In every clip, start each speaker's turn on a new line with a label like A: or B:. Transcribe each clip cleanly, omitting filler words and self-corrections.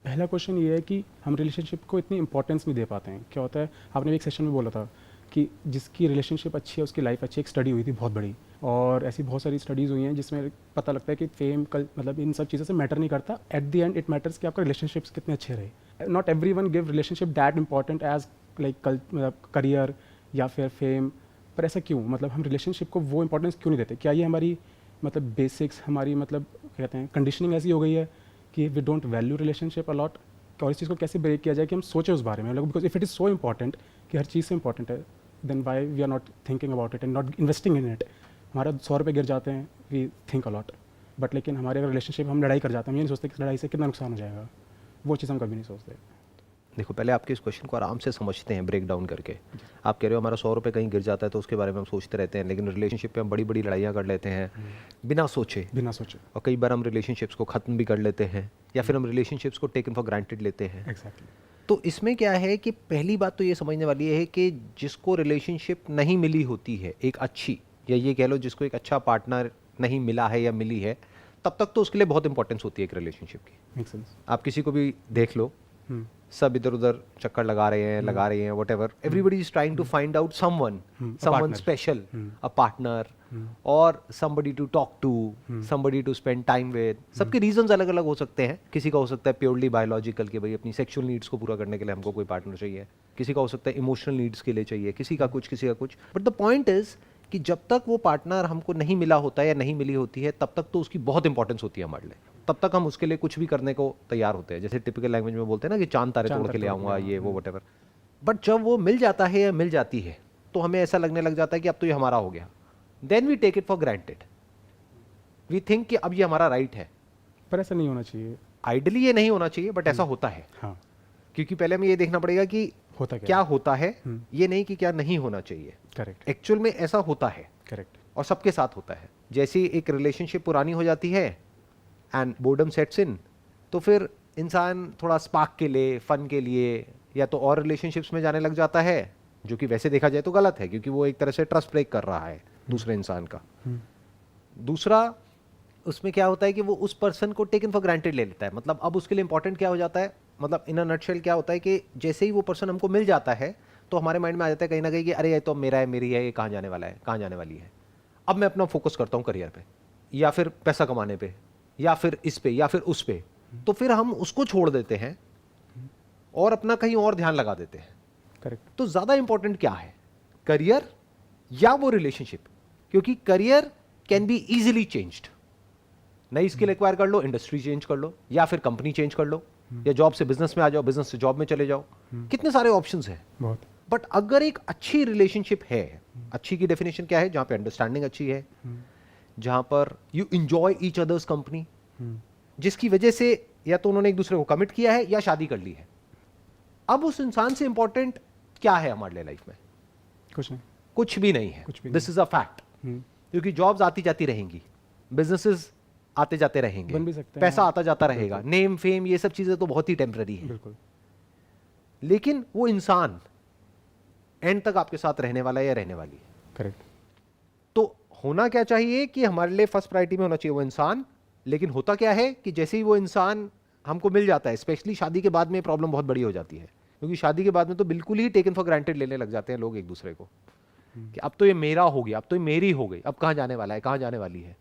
A: पहला क्वेश्चन ये है कि हम रिलेशनशिप को इतनी इंपॉर्टेंस नहीं दे पाते हैं। क्या होता है, आपने भी एक सेशन में बोला था कि जिसकी रिलेशनशिप अच्छी है उसकी लाइफ अच्छी। एक स्टडी हुई थी बहुत बड़ी, और ऐसी बहुत सारी स्टडीज़ हुई हैं जिसमें पता लगता है कि फेम कल मतलब इन सब चीज़ों से मैटर नहीं करता। At the end it matters कि आपका रिलेशनशिप्स कितने अच्छे रहे। Not every one give relationship that important as like career या फिर फेम। पर ऐसा क्यों, मतलब हम रिलेशनशिप को वो इंपॉर्टेंस क्यों नहीं देते? क्या ये हमारी मतलब बेसिक्स, हमारी मतलब कहते हैं कंडीशनिंग ऐसी हो गई है कि we don't value relationship a lot? और इस चीज़ को कैसे ब्रेक किया जाए कि हम सोचें उस बारे में, मतलब because if it is so important कि हर चीज़ से इंपॉर्टेंट है, then why we are not thinking about it and not investing in it. हमारा 100 रुपये गिर जाते हैं, वी थिंक अलॉट, बट लेकिन हमारे अगर रिलेशनशिप हम लड़ाई कर जाते हैं, हम ये नहीं सोचते कि लड़ाई से कितना नुकसान हो जाएगा। वो चीज़ हम कभी नहीं सोचते।
B: देखो, पहले आपके इस क्वेश्चन को आराम से समझते हैं, ब्रेक डाउन करके। आप कह रहे हो हमारा 100 रुपये कहीं गिर जाता है तो उसके बारे में हम सोचते रहते हैं, लेकिन रिलेशनशिप पे हम बड़ी बड़ी लड़ाइयाँ कर लेते हैं बिना सोचे। और कई बार हम रिलेशनशिप्स को ख़त्म भी कर लेते हैं, या फिर हम रिलेशनशिप्स को टेकन फॉर ग्रांटेड लेते हैं।
A: एग्जैक्टली।
B: तो इसमें क्या है कि पहली बात तो ये समझने वाली है कि जिसको रिलेशनशिप नहीं मिली होती है एक अच्छी, या ये कह लो जिसको एक अच्छा पार्टनर नहीं मिला है या मिली है, तब तक तो उसके लिए बहुत इंपॉर्टेंस होती है एक रिलेशनशिप की।
A: Make sense.
B: आप किसी को भी देख लो, सब इधर उधर चक्कर लगा रहे हैं, लगा रही हैं, whatever, everybody is trying to find out someone special, a partner, और somebody to talk to, somebody to spend time with। सबके रीजंस अलग अलग हो सकते हैं। किसी का हो सकता है प्योरली बायोलॉजिकल कि भाई अपनी सेक्सुअल नीड्स को पूरा करने के लिए हमको कोई पार्टनर चाहिए, किसी का हो सकता है इमोशनल नीड्स के लिए चाहिए, किसी का कुछ, किसी का कुछ। बट द पॉइंट इज कि जब तक वो पार्टनर हमको नहीं मिला होता है या नहीं मिली होती है, तब तक तो उसकी बहुत इंपॉर्टेंस होती है हमारे लिए। तब तक हम उसके लिए कुछ भी करने को तैयार होते हैं, जैसे टिपिकल लैंग्वेज में बोलते हैं ना कि चांद तारे तोड़ के ले आऊंगा, ये वो व्हाटएवर। बट जब वो मिल जाता है या मिल जाती है, तो हमें ऐसा लगने लग जाता है कि अब तो ये हमारा हो गया। Then we take it for granted. We think कि अब ये हमारा राइट है।
A: पर ऐसा नहीं होना चाहिए।
B: आइडली ये नहीं होना चाहिए, बट ऐसा होता है।
A: हाँ।
B: क्योंकि पहले हमें ये देखना पड़ेगा कि
A: होता
B: क्या होता है, ये नहीं कि क्या नहीं होना चाहिए।
A: करेक्ट।
B: एक्चुअल में ऐसा होता है।
A: करेक्ट।
B: और सबके साथ होता है। जैसे ही एक रिलेशनशिप पुरानी हो जाती है एंड बोर्डम सेट्स इन, तो फिर इंसान थोड़ा स्पार्क के लिए, फन के लिए, या तो और रिलेशनशिप्स में जाने लग जाता है, जो कि वैसे देखा जाए तो गलत है, क्योंकि वो एक तरह से ट्रस्ट ब्रेक कर रहा है दूसरे इंसान का। दूसरा, उसमें क्या होता है कि वो उस पर्सन को टेकन फॉर ग्रांटेड ले लेता है। मतलब अब उसके लिए इंपॉर्टेंट क्या हो जाता है, मतलब इन अ नटशेल क्या होता है कि जैसे ही वो पर्सन हमको मिल जाता है, तो हमारे माइंड में आ जाता है कहीं ना कहीं कि अरे ये तो मेरा है, मेरी है, ये कहाँ जाने वाला है, कहाँ जाने वाली है। अब मैं अपना फोकस करता हूँ करियर पे, या फिर पैसा कमाने पे, या फिर इस पे, या फिर उस पे। तो फिर हम उसको छोड़ देते हैं और अपना कहीं और ध्यान लगा देते हैं।
A: करेक्ट।
B: तो ज्यादा इंपॉर्टेंट क्या है, करियर या वो रिलेशनशिप? क्योंकि career can be easily changed. नई स्किल एक्वायर कर लो, इंडस्ट्री चेंज कर लो, या फिर कंपनी चेंज कर लो, या जॉब से बिजनेस में आ जाओ, बिजनेस से जॉब में चले जाओ। कितने सारे ऑप्शंस हैं।
A: बहुत।
B: बट अगर एक अच्छी रिलेशनशिप है, अच्छी की डेफिनेशन क्या है, जहां पे अंडरस्टैंडिंग अच्छी है, जहां पर you enjoy each others company, जिसकी वजह से या तो उन्होंने एक दूसरे को कमिट किया है या शादी कर ली है। अब उस इंसान से इंपॉर्टेंट क्या है हमारे लिए लाइफ में?
A: कुछ नहीं।
B: कुछ भी नहीं है। This is a fact. क्योंकि जॉब्स आती जाती रहेंगी, बिजनेसेस आते जाते रहेंगे,
A: बन भी सकते हैं,
B: पैसा आता जाता रहेगा, नेम फेम ये सब चीजें तो बहुत ही टेम्पररी है।
A: बिल्कुल।
B: लेकिन वो इंसान एंड तक आपके साथ रहने वाला है या रहने वाली है।
A: करेक्ट।
B: तो होना क्या चाहिए कि हमारे लिए फर्स्ट प्रायोरिटी में होना चाहिए वो इंसान। लेकिन होता क्या है कि जैसे ही वो इंसान हमको मिल जाता है, स्पेशली शादी के बाद में प्रॉब्लम बहुत बड़ी हो जाती है। क्योंकि शादी के बाद में तो बिल्कुल ही टेकन फॉर ग्रांटेड लेने लग जाते हैं लोग एक दूसरे को, कि अब तो ये मेरा हो गया, अब तो ये मेरी हो गई, अब कहाँ जाने वाला है, कहाँ जाने वाली है।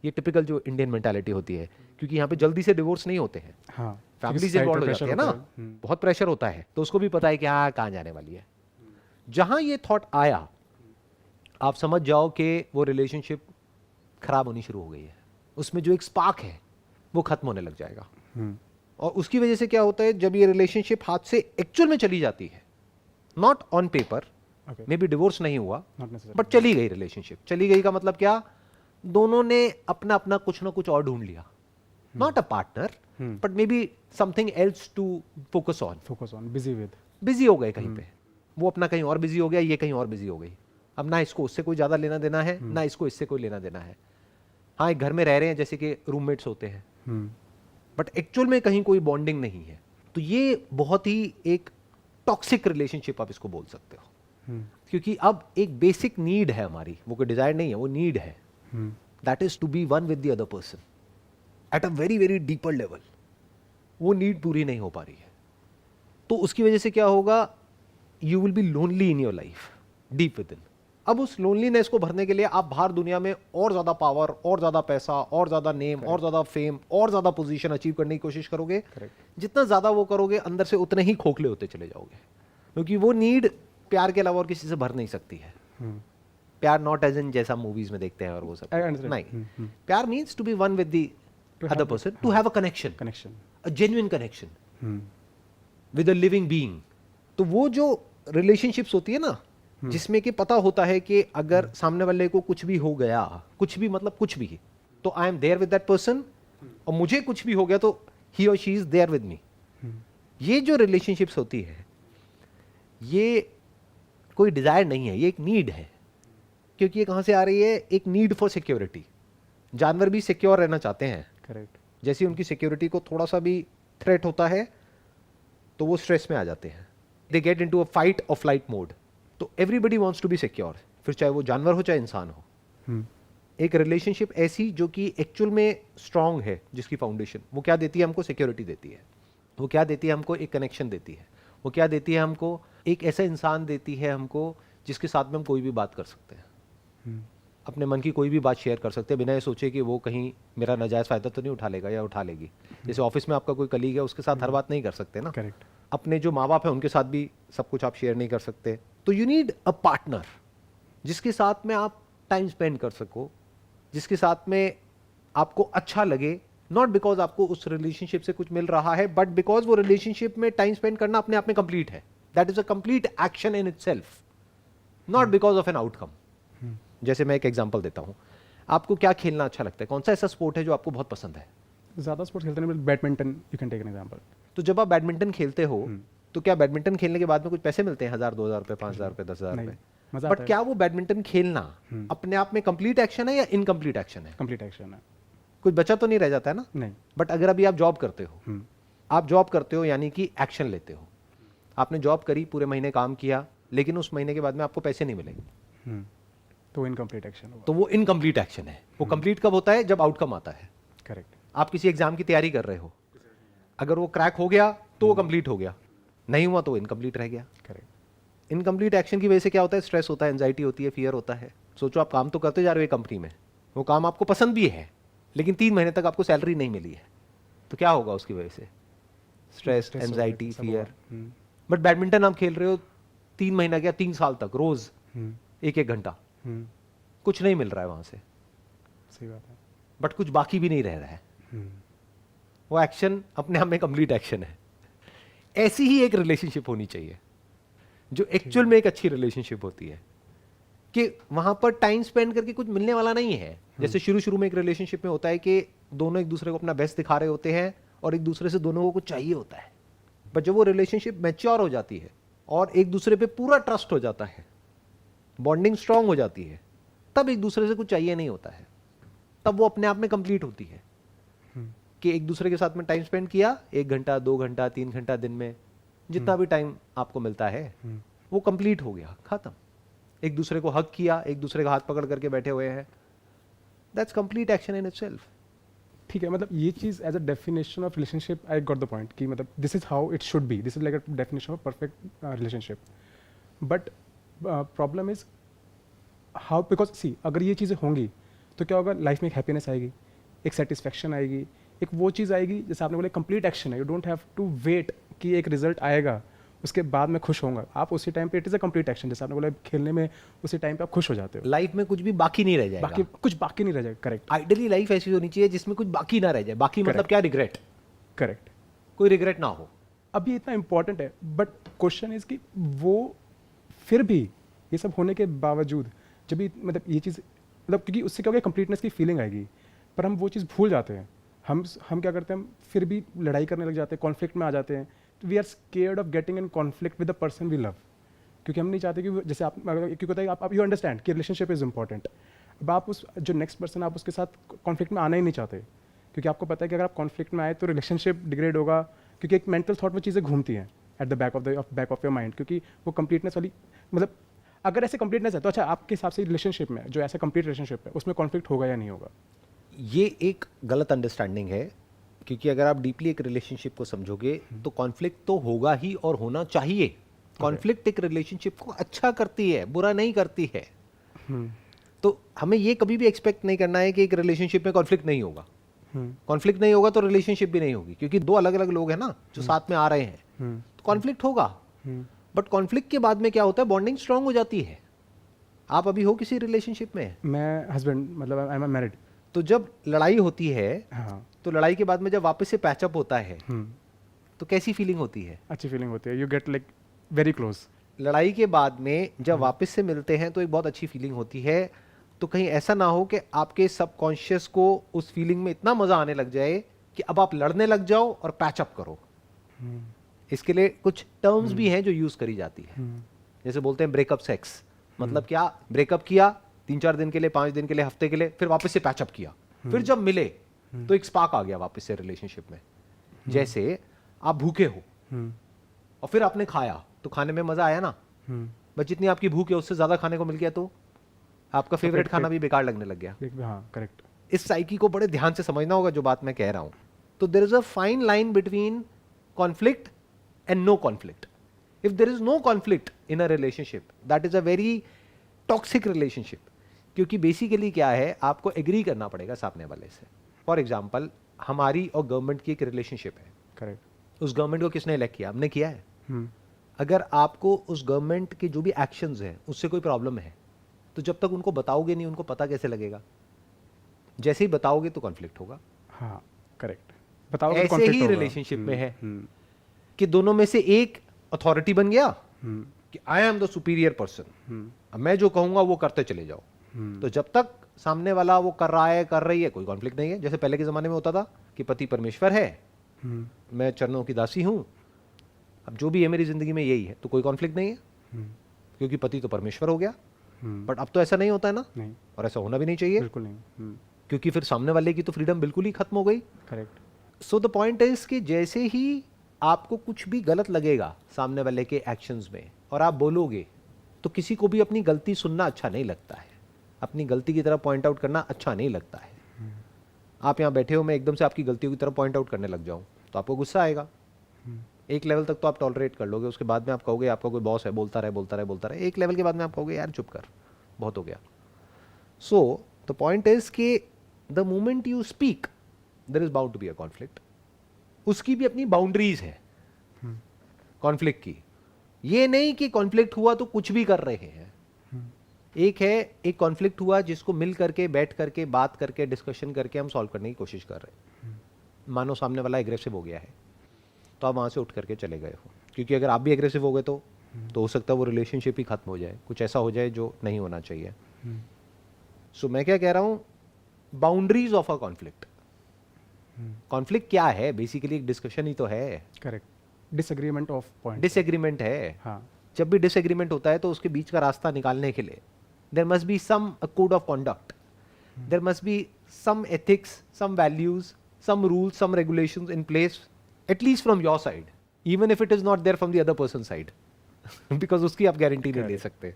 B: ये टिपिकल जो इंडियन मेंटालिटी होती है, क्योंकि यहाँ पे जल्दी से डिवोर्स नहीं होते हैं।
A: हाँ।
B: फैमिली से इन्वॉल्व हो जाती है ना, बहुत प्रेशर होता है, तो उसको भी पता है कि हाँ कहाँ जाने वाली है। जहां ये थॉट आया, आप समझ जाओ कि वो रिलेशनशिप खराब होनी शुरू हो गई है। उसमें जो एक स्पार्क है वो खत्म होने लग जाएगा। और उसकी वजह से क्या होता है, जब ये रिलेशनशिप हाथ से एक्चुअल में चली जाती है, not on paper, may be divorce नहीं हुआ, बट चली गई रिलेशनशिप। चली गई का मतलब क्या, दोनों ने अपना अपना कुछ ना कुछ और ढूंढ लिया। Not a partner, but maybe something else to focus on, busy हो गए कहीं पे। वो अपना कहीं और बिजी हो गया, ये कहीं और बिजी हो गई। अब ना इसको उससे कोई ज्यादा लेना देना है, ना इसको इससे कोई लेना देना है। हाँ, एक घर में रह रहे हैं जैसे कि रूममेट्स होते हैं, बट एक्चुअल में कहीं कोई बॉन्डिंग नहीं है। तो ये बहुत ही एक टॉक्सिक रिलेशनशिप आप इसको बोल सकते हो। क्योंकि अब एक बेसिक नीड है हमारी, वो कोई डिजायर नहीं है, वो नीड है, that is to be one with the other person at a very very deeper level. वो नीड पूरी नहीं हो पा रही है, तो उसकी वजह से क्या होगा, you will be lonely in your life deep with in. अब उस लोनलीनेस को भरने के लिए आप बाहर दुनिया में और ज्यादा पावर, और ज्यादा पैसा, और ज्यादा नेम, और ज्यादा फेम, और ज्यादा पोजीशन अचीव करने की कोशिश करोगे। जितना ज्यादा वो करोगे अंदर से उतने ही खोखले होते चले जाओगे, क्योंकि वो नीड प्यार के अलावा और किसी से भर नहीं सकती है। प्यार नॉट एज इन जैसा मूवीज में देखते हैं और वो सब नहीं, प्यार means to be one with the other person, to have a connection, a genuine connection with a living being. तो वो जो रिलेशनशिप्स होती है ना, जिसमें कि पता होता है कि अगर सामने वाले को कुछ भी हो गया, कुछ भी मतलब कुछ भी, तो I am there with that person, और मुझे कुछ भी हो गया तो ही और she is there with me. ये जो रिलेशनशिप्स होती है, ये कोई डिजायर नहीं है, ये एक नीड है। क्योंकि ये कहां से आ रही है, एक नीड फॉर सिक्योरिटी। जानवर भी सिक्योर रहना चाहते हैं, करेक्ट। जैसे उनकी सिक्योरिटी को थोड़ा सा भी थ्रेट होता है तो वो स्ट्रेस में आ जाते हैं, they get into a fight और फ्लाइट मोड। तो everybody wants to be secure, फिर चाहे वो जानवर हो चाहे इंसान हो। एक रिलेशनशिप ऐसी जो कि एक्चुअल में स्ट्रांग है, जिसकी फाउंडेशन वो क्या देती है हमको, सिक्योरिटी देती है। वो क्या देती है हमको, एक कनेक्शन देती है। वो क्या देती है हमको, एक ऐसा इंसान देती है हमको जिसके साथ में हम कोई भी बात कर सकते हैं, अपने मन की कोई भी बात शेयर कर सकते हैं, बिना ये सोचे कि वो कहीं मेरा नाजायज फायदा तो नहीं उठा लेगा या उठा लेगी। जैसे ऑफिस में आपका कोई कलीग है, उसके साथ हर बात नहीं कर सकते ना, करेक्ट। अपने जो माँ बाप है उनके साथ भी सब कुछ आप शेयर नहीं कर सकते। तो यू नीड अ पार्टनर जिसके साथ में आप टाइम स्पेंड कर सको, जिसके साथ में आपको अच्छा लगे, नॉट बिकॉज आपको उस रिलेशनशिप से कुछ मिल रहा है, बट बिकॉज वो रिलेशनशिप में टाइम स्पेंड करना अपने आप में कंप्लीट है। That is a complete action in itself, not because of an outcome. जैसे मैं एक एग्जांपल देता हूं, आपको क्या खेलना अच्छा लगता है, कौन सा ऐसा स्पोर्ट है जो आपको बहुत पसंद है?
A: ज़्यादा स्पोर्ट्स खेलते नहीं, badminton you can take an example.
B: तो जब आप बैडमिंटन खेलते हो तो क्या बैडमिंटन खेलने के बाद में कुछ पैसे मिलते हैं, 1000 2000 रुपए, 5000 रुपए, 10,000 रुपए? बट क्या वो बैडमिंटन खेलना अपने आप में कंप्लीट एक्शन है या इनकम्प्लीट एक्शन है?
A: कंप्लीट एक्शन है।
B: कुछ बचा तो नहीं रह जाता है ना? नहीं। बट अगर अभी आप जॉब करते हो, आप जॉब करते हो यानी कि एक्शन लेते हो। आपने जॉब करी, पूरे महीने काम किया, लेकिन उस महीने के बाद में आपको पैसे नहीं मिलेंगे,
A: तो इनकम्प्लीट एक्शन होगा।
B: तो वो इनकम्प्लीट एक्शन है। वो कंप्लीट कब होता है, जब आउटकम आता है।
A: करेक्ट।
B: आप किसी एग्जाम की तैयारी कर रहे हो, अगर वो क्रैक हो गया तो वो कंप्लीट हो गया, नहीं हुआ तो इनकम्प्लीट रह गया। करेक्ट। इनकम्प्लीट एक्शन की वजह से क्या होता है, स्ट्रेस होता है, एंजाइटी होती है, फियर होता है। सोचो आप काम तो करते जा रहे हो कंपनी में, वो काम आपको पसंद भी है, लेकिन 3 महीने तक आपको सैलरी नहीं मिली है, तो क्या होगा उसकी वजह से? Stress, anxiety, fear. But badminton आप खेल रहे हो 3 महीना क्या 3 साल तक, रोज 1-1 घंटा, कुछ नहीं मिल रहा है वहां से,
A: सही बात है,
B: बट कुछ बाकी भी नहीं रह रहा है। वो एक्शन अपने आप में कंप्लीट एक्शन है। ऐसी ही एक रिलेशनशिप होनी चाहिए जो एक्चुअल में एक अच्छी रिलेशनशिप होती है, कि वहां पर टाइम स्पेंड करके कुछ मिलने वाला नहीं है। जैसे शुरू शुरू में एक रिलेशनशिप में होता है कि दोनों एक दूसरे को अपना बेस्ट दिखा रहे होते हैं और एक दूसरे से दोनों को कुछ चाहिए होता है। बट जब वो रिलेशनशिप मैच्योर हो जाती है और एक दूसरे पे पूरा ट्रस्ट हो जाता है, बॉन्डिंग स्ट्रांग हो जाती है, तब एक दूसरे से कुछ चाहिए नहीं होता है, तब वो अपने आप में कंप्लीट होती है। कि एक दूसरे के साथ में टाइम स्पेंड किया, 1 घंटा 2 घंटा 3 घंटा दिन में, जितना भी टाइम आपको मिलता है, वो कंप्लीट हो गया, खत्म। एक दूसरे को हक किया, एक दूसरे का हाथ पकड़ करके बैठे हुए हैं, that's complete action in itself.
A: ठीक है, मतलब ये चीज़ as a definition of relationship I got the point कि मतलब this is how it should be, this is like a definition of perfect relationship. But problem is how, because see अगर ये चीज़ें होंगी तो क्या होगा, लाइफ में एक हैप्पीनेस आएगी, एक सेटिस्फैक्शन आएगी, एक वो चीज़ आएगी जैसे आपने बोला कंप्लीट एक्शन है। You don't have to wait कि एक रिजल्ट आएगा उसके बाद मैं खुश होऊंगा, आप उसी टाइम पे it is a complete action. जैसे आपने बोला खेलने में उसी टाइम पे आप खुश हो जाते हो,
B: लाइफ में कुछ भी बाकी नहीं रह जाएगा,
A: बाकी कुछ बाकी नहीं रह जाएगा। करेक्ट।
B: आइडियली लाइफ ऐसी होनी चाहिए जिसमें कुछ बाकी ना रह जाए। बाकी मतलब क्या, रिग्रेट।
A: करेक्ट,
B: कोई रिग्रेट ना हो।
A: अब ये इतना इंपॉर्टेंट है, बट क्वेश्चन इज कि वो फिर भी ये सब होने के बावजूद जब भी मतलब ये चीज़ मतलब क्योंकि उससे क्या होगा, कंप्लीटनेस की फीलिंग आएगी, पर हम वो चीज़ भूल जाते हैं। हम क्या करते हैं, हम फिर भी लड़ाई करने लग जाते हैं, कॉन्फ्लिक्ट में आ जाते हैं। We are scared of getting in conflict with the person we love, क्योंकि हम नहीं चाहते कि जैसे आप क्योंकि होता है आप यू अंडरस्टैंड कि रिलेशनशिप इज इंपॉर्टेंट। अब आप उस जो नेक्स्ट पर्सन आप उसके साथ कॉन्फ्लिक्ट में आना ही नहीं चाहते, क्योंकि आपको पता है कि अगर आप कॉन्फ्लिक्ट में आए तो रिलेशनशिप डिग्रेड होगा, क्योंकि एक मेंटल थॉट में चीज़ें घूमती हैं at the back of your mind, क्योंकि वो कंप्लीटनेस वाली मतलब अगर ऐसे कंप्लीटनेस है तो अच्छा आपके हिसाब से रिलेशनशिप में जो ऐसा कंप्लीट रिलेशनशिप है उसमें कॉन्फ्लिक्ट होगा या नहीं होगा?
B: ये एक गलत अंडरस्टैंडिंग है। क्योंकि अगर आप डीपली एक रिलेशनशिप को समझोगे तो कॉन्फ्लिक्ट तो होगा ही और होना चाहिए। कॉन्फ्लिक्ट एक रिलेशनशिप को अच्छा करती है, बुरा नहीं करती है। तो हमें ये कभी भी एक्सपेक्ट नहीं करना है कि एक रिलेशनशिप में कॉन्फ्लिक्ट नहीं होगा। कॉन्फ्लिक्ट नहीं होगा तो रिलेशनशिप भी नहीं होगी, क्योंकि दो अलग अलग लोग हैं ना जो साथ में आ रहे हैं, तो कॉन्फ्लिक्ट होगा। बट कॉन्फ्लिक्ट के बाद में क्या होता है, बॉन्डिंग स्ट्रांग हो जाती है। आप अभी हो किसी रिलेशनशिप में?
A: मैं हस्बैंड, मतलब आई एम मैरिड।
B: तो जब लड़ाई होती है,
A: हाँ,
B: तो लड़ाई के बाद में जब वापस से पैचअप होता है तो कैसी फीलिंग होती है?
A: अच्छी फीलिंग होती है, you get like very close.
B: लड़ाई के बाद में जब वापस से मिलते हैं तो एक बहुत अच्छी फीलिंग होती है। तो कहीं ऐसा ना हो कि आपके सबकॉन्शियस को उस फीलिंग में इतना मजा आने लग जाए कि अब आप लड़ने लग जाओ और पैचअप करो। इसके लिए कुछ टर्म्स भी हैं जो यूज करी जाती है, जैसे बोलते हैं ब्रेकअप सेक्स। मतलब क्या, ब्रेकअप किया 3-4 दिन के लिए, 5 दिन के लिए, हफ्ते के लिए, फिर वापस से पैचअप किया, फिर जब मिले तो एक स्पार्क आ गया वापस से रिलेशनशिप में। जैसे आप भूखे हो और फिर आपने खाया तो खाने में मजा आया ना, बस जितनी आपकी भूख है उससे ज्यादा खाने को मिल गया तो आपका फेवरेट खाना भी बेकार लगने लग गया।
A: हाँ, करेक्ट।
B: इस साइकी को बड़े ध्यान से समझना होगा जो बात मैं कह रहा हूं। तो there is a fine line between conflict and no conflict. If there is no conflict in a relationship, that is a very toxic relationship. क्योंकि बेसिकली क्या है, आपको एग्री करना पड़ेगा सामने वाले से। फॉर एग्जाम्पल, हमारी और गवर्नमेंट की एक रिलेशनशिप है।
A: करेक्ट।
B: उस गवर्नमेंट को किसने इलेक्ट किया? हमने किया है। अगर आपको उस गवर्नमेंट के जो भी एक्शंस हैं उससे कोई प्रॉब्लम है, तो जब तक उनको बताओगे नहीं, उनको पता कैसे लगेगा? जैसे ही बताओगे तो कॉन्फ्लिक्ट होगा।
A: हाँ, करेक्ट। बताओ।
B: ऐसे ही रिलेशनशिप में है कि दोनों में से एक अथॉरिटी बन गया कि I am the superior person, अब मैं जो कहूंगा वो करते चले जाओ। तो जब तक सामने वाला वो कर रहा है, कर रही है, कोई कॉन्फ्लिक्ट नहीं है। जैसे पहले के जमाने में होता था कि पति परमेश्वर है, मैं चरणों की दासी हूं, अब जो भी है मेरी जिंदगी में यही है, तो कोई कॉन्फ्लिक्ट नहीं है क्योंकि पति तो परमेश्वर हो गया। बट अब तो ऐसा नहीं होता है ना,
A: नहीं,
B: और ऐसा होना भी नहीं चाहिए,
A: बिल्कुल नहीं।
B: क्योंकि फिर सामने वाले की तो फ्रीडम बिल्कुल ही खत्म हो गई।
A: Correct.
B: So the point is कि जैसे ही आपको कुछ भी गलत लगेगा सामने वाले के एक्शंस में और आप बोलोगे, तो किसी को भी अपनी गलती सुनना अच्छा नहीं लगता है, अपनी गलती की तरफ पॉइंट आउट करना अच्छा नहीं लगता है। आप यहाँ बैठे हो, मैं एकदम से आपकी गलतियों की तरफ पॉइंट आउट करने लग जाऊं तो आपको गुस्सा आएगा। एक लेवल तक तो आप टॉलरेट कर लोगे, उसके बाद में आप कहोगे आपका कोई बॉस है, बोलता रहे बोलता रहे बोलता रहे। एक लेवल के बाद में आप कहोगे यार चुप कर, बहुत हो गया। सो द पॉइंट इज कि the moment you speak there is bound to be a conflict. उसकी भी अपनी बाउंड्रीज है कॉन्फ्लिक्ट की। ये नहीं कि कॉन्फ्लिक्ट हुआ तो कुछ भी कर रहे हैं। एक है, एक कॉन्फ्लिक्ट हुआ जिसको मिल करके, बैठ करके, बात करके, डिस्कशन करके हम सॉल्व करने की कोशिश कर रहे हैं। मानो सामने वाला एग्रेसिव हो गया है तो आप वहां से उठ करके चले गए हो, क्योंकि अगर आप भी एग्रेसिव हो गए तो हो सकता है वो रिलेशनशिप ही खत्म हो जाए, कुछ ऐसा हो जाए जो नहीं होना चाहिए। सो मैं क्या कह रहा हूं, boundaries of a conflict. Conflict क्या है? बेसिकली एक डिस्कशन ही तो है।
A: Correct. Disagreement of point.
B: Disagreement है।
A: हाँ।
B: जब भी डिसएग्रीमेंट होता है तो उसके बीच का रास्ता निकालने के लिए there must be some code of conduct, there must be some ethics, some values, some rules, some regulations in place, at least from your side, even if it is not there from the other person side, because उसकी आप guarantee नहीं ले सकते।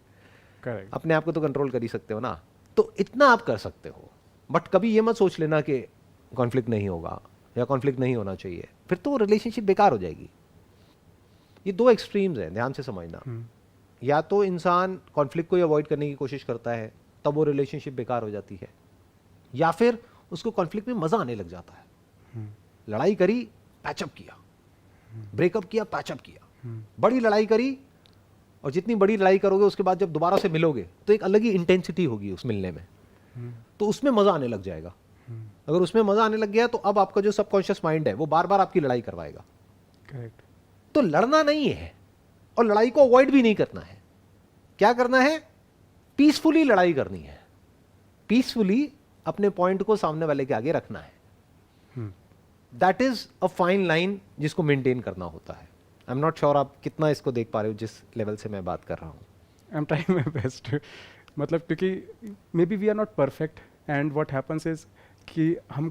A: Correct.
B: अपने आप को तो control कर ही सकते हो ना, तो इतना आप कर सकते हो। बट कभी ये मत सोच लेना कि कॉन्फ्लिक्ट नहीं होगा या कॉन्फ्लिक्ट नहीं होना चाहिए, फिर तो रिलेशनशिप बेकार हो जाएगी। ये दो एक्सट्रीम्स हैं, ध्यान से समझना। या तो इंसान कॉन्फ्लिक्ट को अवॉइड करने की कोशिश करता है, तब वो रिलेशनशिप बेकार हो जाती है, या फिर उसको कॉन्फ्लिक्ट में मजा आने लग जाता है। लड़ाई करी, पैचअप किया, ब्रेकअप किया, पैचअप किया, बड़ी लड़ाई करी, और जितनी बड़ी लड़ाई करोगे उसके बाद जब दोबारा से मिलोगे तो एक अलग ही इंटेंसिटी होगी उस मिलने में, तो उसमें मजा आने लग जाएगा। अगर उसमें मजा आने लग गया तो अब आपका जो सबकॉन्शियस माइंड है वो बार बार आपकी लड़ाई करवाएगा।
A: करेक्ट।
B: तो लड़ना नहीं है और लड़ाई को अवॉइड भी नहीं करना है। क्या करना है? पीसफुली लड़ाई करनी है, पीसफुली अपने पॉइंट को सामने वाले के आगे रखना है। That is a fine line जिसको मेंटेन करना होता है। आई एम नॉट श्योर आप कितना इसको देख पा रहे हो जिस लेवल से मैं बात कर रहा हूं।
A: I am trying my best. मतलब क्योंकि maybe we are not perfect, and what happens is कि हम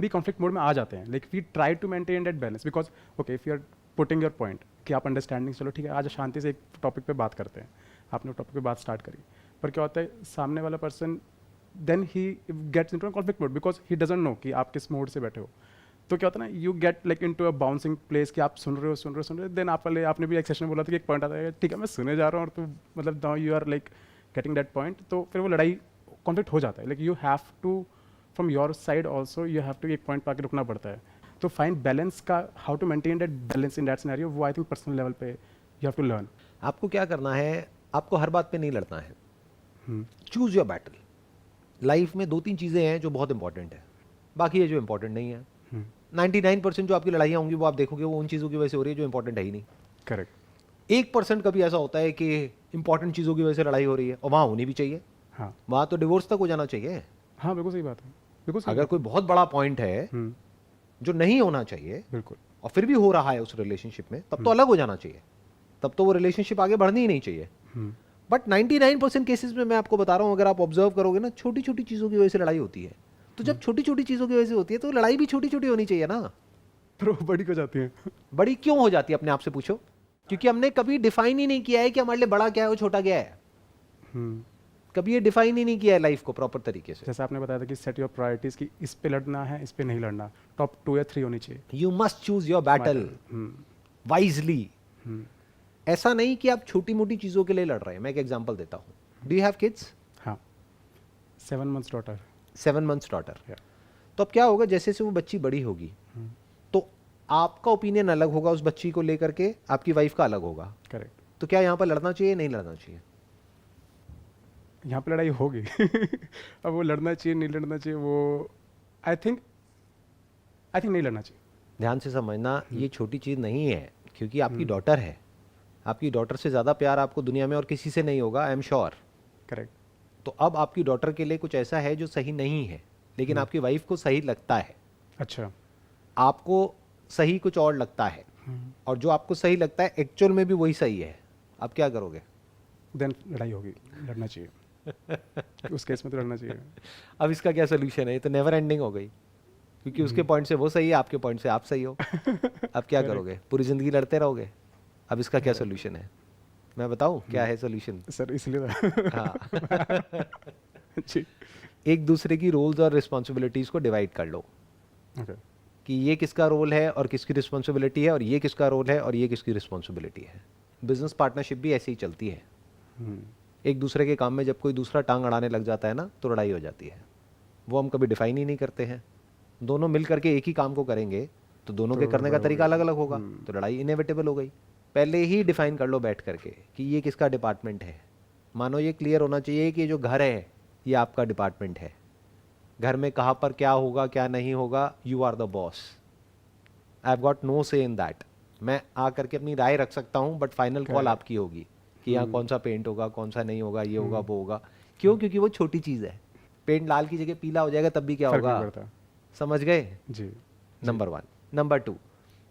A: भी कॉन्फ्लिक्ट मोड में आ जाते हैं, like we try to maintain that balance, because okay if you are putting your point कि आप अंडरस्टैंडिंग, चलो ठीक है आज शांति से एक टॉपिक पे बात करते हैं, आपने टॉपिक पे बात स्टार्ट करी, पर क्या होता है सामने वाला person then he gets into a conflict mode because he doesn't know कि आप किस मोड से बैठे हो। तो क्या होता है ना, you get like into a bouncing place कि आप सुन रहे हो देन आपने भी एक सेशन में बोला था कि एक पॉइंट आता है, ठीक है मैं सुने जा रहा हूँ और तू मतलब now you are like getting that point, तो फिर वो लड़ाई कॉन्फ्लिक्ट हो जाता है। Like you have to from your side also you have to एक पॉइंट पर आके रुकना पड़ता है। तो फाइंड बैलेंस का, how to maintain that balance in that scenario, वो आई थिंक पर्सनल लेवल पे यू हैव टू लर्न।
B: आपको क्या करना है, आपको हर बात पे नहीं लड़ना है, चूज योर बैटल। लाइफ में 2-3 चीज़ें हैं जो बहुत इंपॉर्टेंट है, बाकी ये जो इंपॉर्टेंट नहीं है। 99% जो आपकी लड़ाइयाँ होंगी वो आप देखोगे वो उन चीज़ों की वजह से हो रही है जो इंपॉर्टेंट है ही नहीं।
A: करेक्ट।
B: 1% कभी ऐसा होता है कि इंपॉर्टेंट चीज़ों की वजह से लड़ाई हो रही है, और वहाँ होनी भी चाहिए।
A: हाँ
B: वहाँ तो डिवोर्स तक हो जाना चाहिए।
A: हाँ बिल्कुल सही बात है, बिल्कुल सही
B: अगर कोई बहुत बड़ा पॉइंट है जो नहीं होना चाहिए
A: बिल्कुल।
B: और फिर भी हो रहा है उस रिलेशनशिप में, तब तो अलग हो जाना चाहिए, तब तो वो रिलेशनशिप आगे बढ़नी ही नहीं चाहिए। बट 99% केसेस में मैं आपको बता रहा हूँ, अगर आप ऑब्जर्व करोगे ना, छोटी छोटी चीज़ों की वजह से लड़ाई होती है। तो जब छोटी छोटी चीज़ों की वजह से होती है तो लड़ाई भी छोटी छोटी होनी चाहिए ना।
A: पर वो बड़ी हो जाती है।
B: बड़ी क्यों हो जाती है अपने आप से पूछो। क्योंकि हमने कभी डिफाइन ही नहीं किया है कि हमारे लिए बड़ा क्या है और छोटा क्या है। कभी ये डिफाइन ही नहीं किया है लाइफ को प्रॉपर तरीके से।
A: जैसे आपने बताया था कि सेट योर प्रायोरिटीज, कि इस पे लड़ना है, इस पे नहीं लड़ना, टॉप 2 या 3 होनी चाहिए।
B: You must choose your battle wisely. ऐसा नहीं कि आप छोटी मोटी चीज़ों के लिए लड़ रहे हैं। मैं एक एग्जांपल देता हूँ। Do you have kids?
A: हाँ, 7 months डॉटर।
B: 7 months daughter. तो अब क्या होगा, जैसे से वो बच्ची बड़ी होगी तो आपका ओपिनियन अलग होगा उस बच्ची को लेकर के, आपकी वाइफ का अलग होगा।
A: करेक्ट।
B: तो क्या यहाँ पर लड़ना चाहिए, नहीं लड़ना चाहिए?
A: यहाँ पे लड़ाई होगी। अब वो लड़ना चाहिए नहीं लड़ना चाहिए, वो आई थिंक नहीं लड़ना चाहिए।
B: ध्यान से समझना, ये छोटी चीज़ नहीं है, क्योंकि आपकी डॉटर है। आपकी डॉटर से ज़्यादा प्यार आपको दुनिया में और किसी से नहीं होगा, आई एम श्योर।
A: करेक्ट।
B: तो अब आपकी डॉटर के लिए कुछ ऐसा है जो सही नहीं है, लेकिन आपकी वाइफ को सही लगता है।
A: अच्छा।
B: आपको सही कुछ और लगता है, और जो आपको सही लगता है एक्चुअल में भी वही सही है। आप क्या करोगे?
A: देन लड़ाई होगी, लड़ना चाहिए। उस केस में तो लड़ना चाहिए।
B: अब इसका क्या सोल्यूशन है? ये तो नेवर एंडिंग हो गई, क्योंकि उसके पॉइंट से वो सही है, आपके पॉइंट से आप सही हो। अब क्या करोगे? पूरी जिंदगी लड़ते रहोगे। अब इसका क्या सोल्यूशन है? मैं बताऊं क्या है सोल्यूशन?
A: सर इसलिए
B: हाँ।
A: जी।
B: एक दूसरे की रोल्स और रिस्पॉन्सिबिलिटीज को डिवाइड कर लो।
A: ओके।
B: कि ये किसका रोल है और किसकी रिस्पॉन्सिबिलिटी है, और ये किसका रोल है और ये किसकी रिस्पॉन्सिबिलिटी है। बिजनेस पार्टनरशिप भी ऐसे ही चलती है। एक दूसरे के काम में जब कोई दूसरा टांग अड़ाने लग जाता है ना, तो लड़ाई हो जाती है। वो हम कभी डिफाइन ही नहीं करते हैं। दोनों मिल करके एक ही काम को करेंगे तो दोनों के करने का तरीका अलग अलग होगा, तो लड़ाई इनएविटेबल हो गई। पहले ही डिफाइन कर लो बैठ करके कि ये किसका डिपार्टमेंट है। मानो ये क्लियर होना चाहिए कि जो घर है ये आपका डिपार्टमेंट है। घर में कहाँ पर क्या होगा क्या नहीं होगा, you are the boss. I have got no say in that. मैं आ करके अपनी राय रख सकता हूँ, बट फाइनल कॉल आपकी होगी कि यहाँ कौन सा पेंट होगा, कौन सा नहीं होगा, ये होगा वो होगा। क्यों? क्योंकि वो छोटी चीज़ है। पेंट लाल की जगह पीला हो जाएगा तब भी क्या होगा, समझ गए जी? नंबर 1। नंबर 2,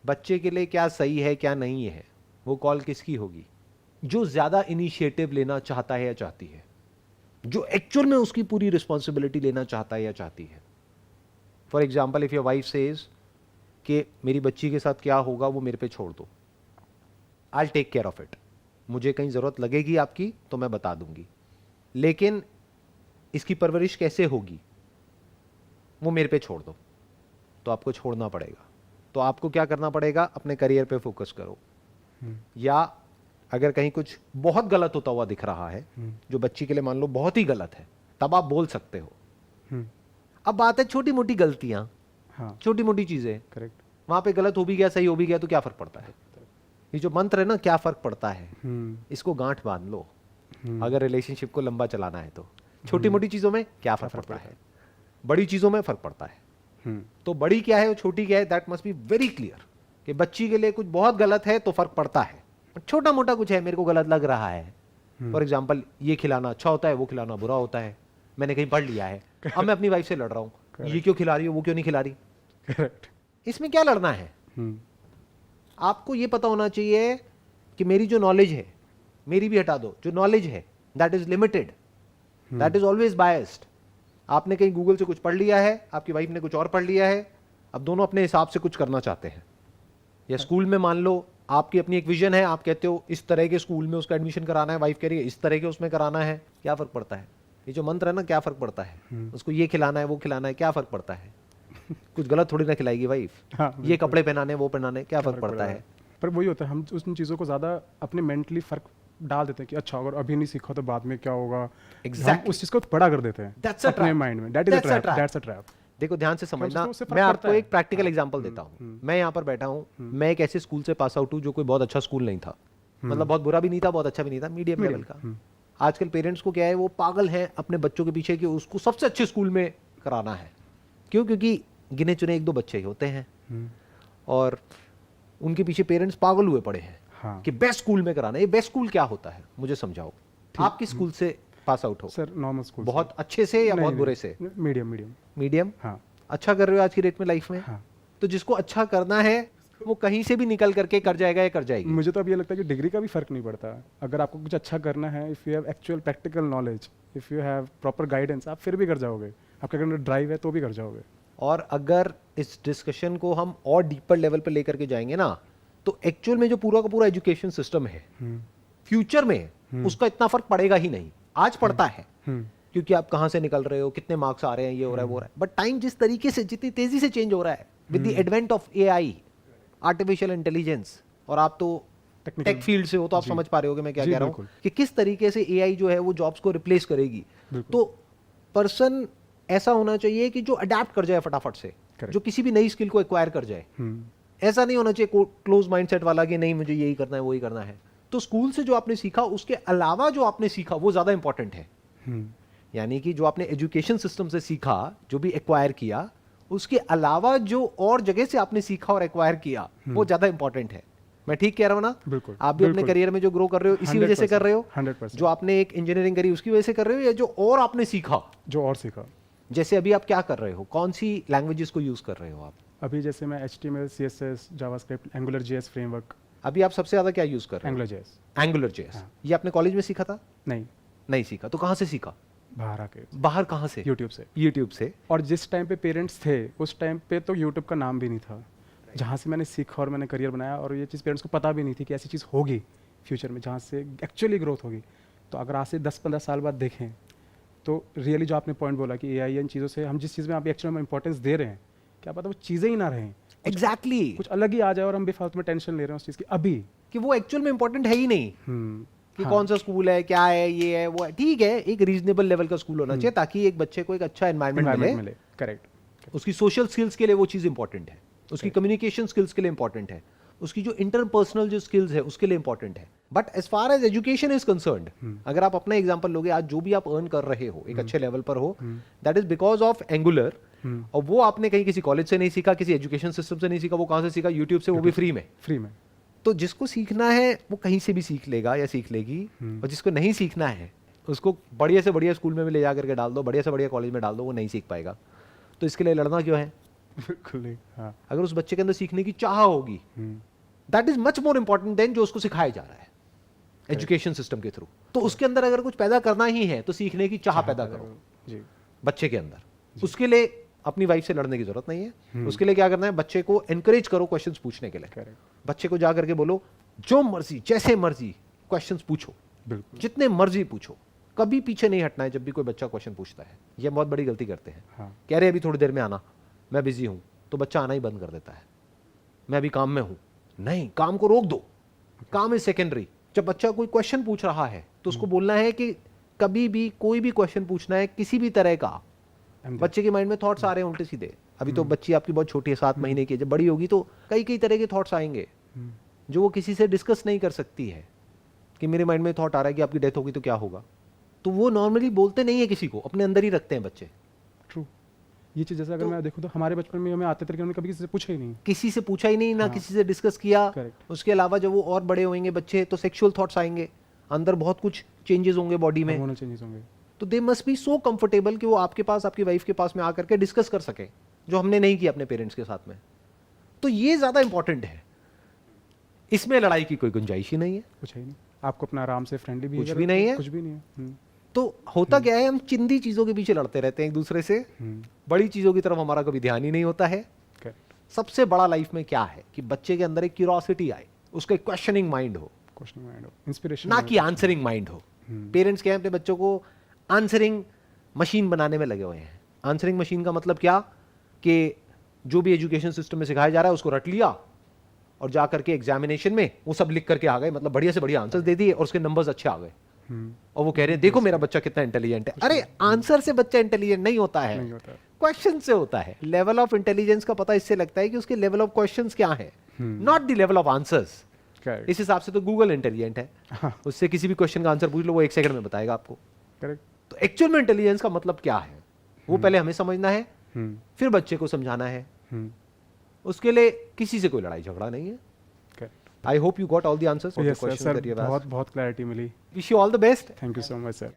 B: बच्चे के लिए क्या सही है क्या नहीं है, वो कॉल किसकी होगी? जो ज़्यादा इनिशिएटिव लेना चाहता है या चाहती है, जो एक्चुअल में उसकी पूरी रिस्पॉन्सिबिलिटी लेना चाहता है या चाहती है। For example, if your wife says कि मेरी बच्ची के साथ क्या होगा वो मेरे पे छोड़ दो, I will take care of it. मुझे कहीं ज़रूरत लगेगी आपकी तो मैं बता दूंगी, लेकिन इसकी परवरिश कैसे होगी वो मेरे पे छोड़ दो। तो आपको छोड़ना पड़ेगा। तो आपको क्या करना पड़ेगा? अपने करियर पे फोकस करो। या अगर कहीं कुछ बहुत गलत होता हुआ दिख रहा है, जो बच्ची के लिए मान लो बहुत ही गलत है, तब आप बोल सकते हो। अब बात है छोटी मोटी गलतियां, छोटी मोटी चीजें। करेक्ट। वहां पे गलत हो भी गया, सही हो भी गया, तो क्या फर्क पड़ता है? ये जो मंत्र है ना, क्या फर्क पड़ता है, इसको गांठ बांध लो। अगर रिलेशनशिप को लंबा चलाना है तो छोटी मोटी चीजों में क्या फर्क पड़ता है, बड़ी चीजों में फर्क पड़ता है। तो बड़ी क्या है और छोटी क्या है, that must be very clear. कि बच्ची के लिए कुछ बहुत गलत है तो फर्क पड़ता है, छोटा मोटा कुछ है मेरे को गलत लग रहा है। फॉर एग्जाम्पल, ये खिलाना अच्छा होता है, वो खिलाना बुरा होता है, मैंने कहीं पढ़ लिया है। अब मैं अपनी वाइफ से लड़ रहा हूँ, ये क्यों खिला रही हो, वो क्यों नहीं खिला रही। करेक्ट। इसमें क्या लड़ना है? आपको ये पता होना चाहिए कि मेरी जो नॉलेज है, मेरी भी हटा दो, जो नॉलेज है that is limited, that is always biased. आपने कहीं गूगल से कुछ पढ़ लिया है, आपकी वाइफ ने कुछ और पढ़ लिया है, अब दोनों अपने हिसाब से कुछ करना चाहते हैं। या स्कूल में मान लो आपकी अपनी एक विजन है, आप कहते हो इस तरह के स्कूल में उसका एडमिशन कराना है, वाइफ कह रही है इस तरह के उसमें कराना है, क्या फर्क पड़ता है? ये जो मंत्र है ना, क्या फर्क पड़ता है? उसको ये खिलाना है, वो खिलाना है, क्या फर्क पड़ता है? कुछ गलत थोड़ी ना खिलाएगी वाइफ।
A: हाँ,
B: ये
A: बिल्कुल।
B: कपड़े पहनाने वो पहनाने क्या फर्क पड़ता है।
A: पर वही होता है, हम उन चीज़ों को ज़्यादा अपने मेंटली फ़र्क डाल देते हैं कि अच्छा अगर अभी नहीं सीखा तो बाद में क्या होगा।
B: Exactly.
A: हम उस चीज़ को बड़ा कर देते हैं
B: That's a
A: अपने
B: trap.
A: माइंड में। That is a
B: That's a
A: trap,
B: trap.
A: That's a trap.
B: देखो ध्यान से समझना,
A: उससे फर्क
B: मैं
A: पड़ता
B: आपको
A: है।
B: एक प्रैक्टिकल
A: हाँ,
B: एग्जांपल देता हूँ। मैं यहाँ पर बैठा हूँ, मैं एक ऐसे स्कूल से पास आउट हूँ जो कोई बहुत अच्छा स्कूल नहीं था, मतलब बहुत बुरा भी नहीं था बहुत अच्छा भी नहीं था, मीडियम लेवल का। आजकल पेरेंट्स को क्या है, वो पागल हैं अपने बच्चों के पीछे कि उसको सबसे अच्छे स्कूल में कराना है। क्यों? क्योंकि गिने चुने एक दो बच्चे ही होते हैं और उनके पीछे पेरेंट्स पागल हुए पड़े हैं
A: हाँ।
B: कि बेस्ट स्कूल में कराना है। ये बेस्ट स्कूल क्या होता है मुझे समझाओ। आप किस स्कूल से पास आउट हो?
A: Sir normal school.
B: बहुत अच्छे से या बहुत बुरे से?
A: Medium medium.
B: मीडियम।
A: हाँ
B: अच्छा कर रहे हो आज की डेट में लाइफ में?
A: हाँ।
B: तो जिसको अच्छा करना है वो कहीं से भी निकल करके कर जाएगा या कर जाएगी।
A: मुझे तो अब ये लगता है कि डिग्री का भी फर्क नहीं पड़ता। अगर आपको कुछ अच्छा करना है, if you have actual practical knowledge, if you have proper guidance, आप फिर भी कर जाओगे। आपके अंदर ड्राइव है तो भी कर जाओगे।
B: और अगर इस डिस्कशन को हम और डीपर लेवल पे लेकर के जाएंगे ना, तो एक्चुअल में जो पूरा का पूरा एजुकेशन सिस्टम है फ्यूचर में उसका इतना फर्क पड़ेगा ही नहीं। आज पड़ता है क्योंकि आप कहाँ से निकल रहे हो, कितने मार्क्स आ रहे हैं, ये हो रहा है वो हो रहा है। बट टाइम जिस तरीके से, जितनी तेजी से चेंज हो रहा है with the advent of AI, artificial intelligence, और आप तो टेक फील्ड से हो तो आप समझ पा रहे होगे मैं क्या कह रहा हूँ कि किस तरीके से एआई जो है वो जॉब्स को रिप्लेस करेगी। तो पर्सन ऐसा होना चाहिए कि जो अडेप्ट कर जाए फटाफट से, जो किसी भी नई स्किल को एक्वायर कर जाए। ऐसा नहीं होना चाहिए क्लोज माइंडसेट वाला कि नहीं मुझे यही करना है वही करना है। तो स्कूल से जो आपने सीखा उसके अलावा जो आपने सीखा वो ज्यादा इंपॉर्टेंट है। यानी कि जो आपने एजुकेशन सिस्टम से सीखा, जो भी एक्वायर किया, उसके अलावा जो और जगह से आपने सीखा और एक्वायर किया वो ज्यादा इंपॉर्टेंट है। मैं ठीक कह रहा हूं ना?
A: बिल्कुल।
B: आप भी अपने करियर में जो ग्रो कर रहे हो इसी वजह से कर रहे हो?
A: 100%।
B: जो आपने एक इंजीनियरिंग करी उसकी वजह से कर रहे हो, या जो और आपने सीखा?
A: जो और सीखा।
B: जैसे अभी आप क्या कर रहे हो, कौन सी लैंग्वेजेस को यूज कर रहे हो आप?
A: अभी जैसे मैं HTML, CSS, JavaScript, angular JS framework.
B: अभी आप सबसे ज्यादा क्या यूज कर रहे हो?
A: Angular JS।
B: Angular JS। ये आपने कॉलेज में सीखा था?
A: नहीं
B: नहीं सीखा। तो कहां से सीखा?
A: बाहर आके।
B: बाहर कहां से?
A: यूट्यूब से।
B: यूट्यूब से।
A: और जिस टाइम पे पेरेंट्स थे उस टाइम पे तो यूट्यूब का नाम भी नहीं था। जहाँ से मैंने सीखा और मैंने करियर बनाया, और ये चीज़ पेरेंट्स को पता भी नहीं थी कि ऐसी चीज़ होगी फ्यूचर में जहाँ से एक्चुअली ग्रोथ होगी। तो अगर आज से 10-15 साल बाद देखें तो रियली जो आपने पॉइंट बोला कि AI इन चीज़ों से हम जिस चीज़ में आप एक्चुअली में इंपॉर्टेंस दे रहे हैं, क्या पता वो चीज़ें ही ना रहें,
B: एग्जैक्टली
A: कुछ अलग ही आ जाए और हम बेफालतू में टेंशन ले रहे हैं उस चीज़ की अभी
B: कि वो एक्चुअल में इंपॉर्टेंट है ही नहीं कि कौन सा स्कूल है, क्या है, ये है वो है। ठीक है, एक रीजनेबल लेवल का स्कूल होना चाहिए ताकि एक बच्चे को एक अच्छा एनवायरनमेंट मिले।
A: करेक्ट।
B: उसकी सोशल स्किल्स के लिए वो चीज़ इंपॉर्टेंट है, उसकी कम्युनिकेशन स्किल्स के लिए इंपॉर्टेंट है, उसकी जो इंटरपर्सनल जो स्किल्स है उसके लिए इंपॉर्टेंट है। But as far as education is concerned, अगर आप अपना एग्जांपल लोगे, आज जो भी आप अर्न कर रहे हो एक अच्छे लेवल पर हो, that is because of angular. और वो आपने कहीं किसी कॉलेज से नहीं सीखा, किसी एजुकेशन सिस्टम से नहीं सीखा, वो कहां से सीखा? यूट्यूब से, वो भी फ्री में। तो जिसको सीखना है वो कहीं से भी सीख लेगा या सीख लेगी, और जिसको नहीं सीखना है उसको बढ़िया से बढ़िया स्कूल में भी ले जा करके डाल दो, बढ़िया से बढ़िया कॉलेज में डाल दो, वो नहीं सीख पाएगा। तो इसके लिए लड़ना क्यों है?
A: बिल्कुल नहीं। हाँ।
B: अगर उस बच्चे के अंदर सीखने की चाह होगी, that is much more important than जो उसको सिखाया जा रहा है एजुकेशन सिस्टम के थ्रू। तो उसके अंदर अगर कुछ पैदा करना ही है तो सीखने की चाह पैदा करो
A: जी।
B: बच्चे के अंदर। उसके लिए अपनी वाइफ से लड़ने की जरूरत नहीं है। उसके लिए क्या करना है, बच्चे को एनकरेज करो क्वेश्चंस पूछने के लिए। बच्चे को जा करके बोलो जो मर्जी जैसे मर्जी क्वेश्चंस पूछो, जितने मर्जी पूछो, कभी पीछे नहीं हटना है जब भी कोई बच्चा क्वेश्चन पूछता है। ये बहुत बड़ी गलती करते हैं।
A: हाँ।
B: कह रहे अभी थोड़ी देर में आना, मैं बिजी हूं, तो बच्चा आना ही बंद कर देता है। मैं अभी काम में हूं, नहीं, काम को रोक दो, काम इज सेकेंडरी। जब बच्चा कोई क्वेश्चन पूछ रहा है तो उसको बोलना है कि कभी भी कोई भी क्वेश्चन पूछना है किसी भी तरह का, बच्चे के माइंड में थॉट्स आ रहे हैं उल्टे सीधे। अभी तो बच्ची आपकी बहुत छोटी है, 7 महीने की, जब बड़ी होगी तो कई कई तरह के थॉट्स आएंगे जो वो किसी से डिस्कस नहीं कर सकती है। कि मेरे माइंड में थॉट आ रहा है कि आपकी डेथ होगी तो क्या होगा, तो वो नॉर्मली बोलते नहीं है किसी को, अपने अंदर ही रखते हैं बच्चे।
A: ट्रू। ये चीज़ जैसे अगर मैं देखूँ तो हमारे बचपन में हमें आते थे लेकिन हमने कभी किसी से पूछा ही नहीं,
B: किसी से पूछा ही नहीं, ना किसी से डिस्कस किया। उसके अलावा जब वो और बड़े होंगे बच्चे तो सेक्सुअल थॉट्स आएंगे, अंदर बहुत कुछ चेंजेस होंगे बॉडी में,
A: चेंजेस होंगे।
B: तो they must be so comfortable कि वो आपके पास, आपकी वाइफ के पास में आकर के डिस्कस कर सके, जो हमने नहीं किया अपने पेरेंट्स के साथ में। तो ये ज्यादा इंपॉर्टेंट है, इसमें लड़ाई की कोई गुंजाइश ही नहीं है।
A: कुछ ही नहीं, आपको अपना आराम से फ्रेंडली भी
B: कुछ भी नहीं है,
A: कुछ भी नहीं है।
B: तो होता क्या है, हम चिंदी चीजों के पीछे लड़ते रहते हैं एक दूसरे से, बड़ी चीजों की तरफ हमारा कभी ध्यान ही नहीं होता है। सबसे बड़ा लाइफ में क्या है कि बच्चे के अंदर एक क्यूरियोसिटी आए, उसका एक क्वेश्चनिंग माइंड हो,
A: इंस्पिरेशन,
B: ना कि आंसरिंग माइंड हो। पेरेंट्स क्या है, अपने बच्चों को आंसरिंग मशीन बनाने में लगे हुए हैं। आंसरिंग मशीन का मतलब क्या? कि जो भी एजुकेशन सिस्टम में सिखाया जा रहा है उसको रट लिया और जा करके एग्जामिनेशन में वो सब लिख करके आ गए, मतलब बढ़िया से बढ़िया आंसर दे दिए और उसके नंबर्स अच्छे आ गए और वो कह रहे हैं देखो मेरा बच्चा कितना इंटेलिजेंट है। अरे आंसर से बच्चा इंटेलिजेंट नहीं होता है, क्वेश्चन से होता है। लेवल ऑफ इंटेलिजेंस का पता इससे लगता है कि उसके लेवल ऑफ क्वेश्चंस क्या है, not the level of answers. इस हिसाब से तो गूगल इंटेलिजेंट है, उससे किसी भी क्वेश्चन का आंसर पूछ लो वो 1 सेकंड में बताएगा आपको। तो एक्चुअल में इंटेलिजेंस का मतलब क्या है वो पहले हमें समझना है, फिर बच्चे को समझाना है। उसके लिए किसी से कोई लड़ाई झगड़ा नहीं है। I hope you got all the answers for the questions that you have asked.
A: बहुत क्लैरिटी मिली।
B: Wish you all the best.
A: Thank you so much sir.